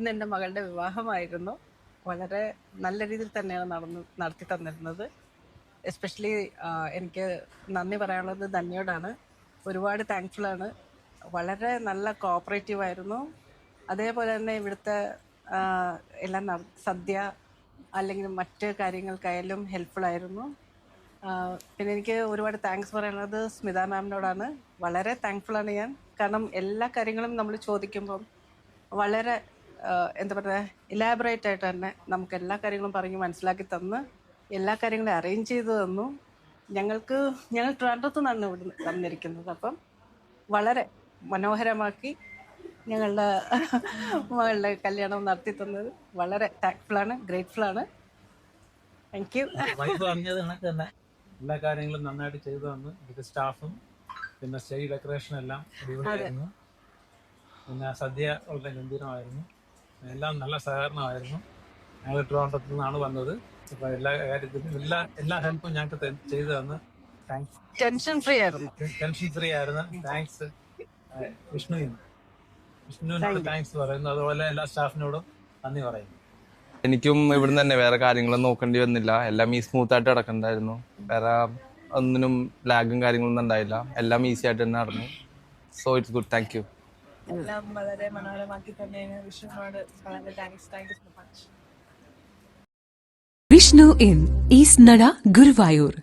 ഇന്ന് എൻ്റെ മകളുടെ വിവാഹമായിരുന്നു. വളരെ നല്ല രീതിയിൽ തന്നെയാണ് നടത്തി തന്നിരുന്നത്. എസ്പെഷ്യലി എനിക്ക് നന്ദി പറയാനുള്ളത് ധന്യോടാണ്. ഒരുപാട് താങ്ക്ഫുള്ളാണ്. വളരെ നല്ല കോഓപ്പറേറ്റീവ് ആയിരുന്നു. അതേപോലെ തന്നെ ഇവിടുത്തെ എല്ലാം സദ്യ അല്ലെങ്കിൽ മറ്റ് കാര്യങ്ങൾക്കായാലും ഹെൽപ്ഫുൾ ആയിരുന്നു. പിന്നെ എനിക്ക് ഒരുപാട് താങ്ക്സ് പറയാനുള്ളത് സ്മിത മാമിനോടാണ്. വളരെ താങ്ക്ഫുള്ളാണ് ഞാൻ. കാരണം എല്ലാ കാര്യങ്ങളും നമ്മൾ ചോദിക്കുമ്പം വളരെ എന്താ പറയുക, ഇലാബറേറ്റ് ആയിട്ട് തന്നെ നമുക്ക് എല്ലാ കാര്യങ്ങളും പറഞ്ഞ് മനസ്സിലാക്കി തന്ന് എല്ലാ കാര്യങ്ങളും അറേഞ്ച് ചെയ്ത് തന്നു. ഞങ്ങൾ ട്രിവാൻഡ്രത്ത് നിന്നാണ് ഇവിടെ വന്നിരിക്കുന്നത്. അപ്പം വളരെ മനോഹരമാക്കി ഞങ്ങളുടെ മകളുടെ കല്യാണം നടത്തി തന്നത് വളരെ താങ്ക്ഫുള്ളാണ്, ഗ്രേറ്റ്ഫുള്ളാണ്. Thank you. വൈഫ് പറഞ്ഞത് കണക്ക് തന്നെ എല്ലാ കാര്യങ്ങളും നന്നായിട്ട് ചെയ്തു തന്നു. ഇത് സ്റ്റാഫും പിന്നെ സ്റ്റേജ് ഡെക്കറേഷൻ എല്ലാം അടിപൊളിയായിരുന്നു. പിന്നെ സദ്യ വളരെ ഗംഭീരമായിരുന്നു. എല്ലാം നല്ല സഹകരണമായിരുന്നു. ഞങ്ങൾ ട്രിവാൻഡ്രത്ത് നിന്നാണ് വന്നത്. അപ്പോൾ എല്ലാ കാര്യത്തിലും എല്ലാ ഹെൽപ്പും ഞങ്ങൾക്ക് ചെയ്തു തന്നു. താങ്ക്സ്. ടെൻഷൻ ഫ്രീ ആയിരുന്നു. താങ്ക്സ് വിഷ്ണുവിനോട് താങ്ക്സ് പറയുന്നു. അതുപോലെ എല്ലാ സ്റ്റാഫിനോടും നന്ദി പറയുന്നു. എനിക്കും ഇവിടുന്ന് തന്നെ വേറെ കാര്യങ്ങളൊന്നും നോക്കേണ്ടി വന്നില്ല. എല്ലാം സ്മൂത്ത് ആയിട്ട് നടക്കണ്ടായിരുന്നു. വേറെ ഒന്നിനും ലാഗും കാര്യങ്ങളൊന്നും ഉണ്ടായില്ല. എല്ലാം ഈസി ആയിട്ട് തന്നെ നടന്നു. So it's good. Thank you. എല്ലാം വളരെ മനോഹരമാക്കി തന്നെയാണ്. വിഷ്ണുവിനോട് വളരെ thanks. Thank you so much. Vishnu in east നട, ഗുരുവായൂർ.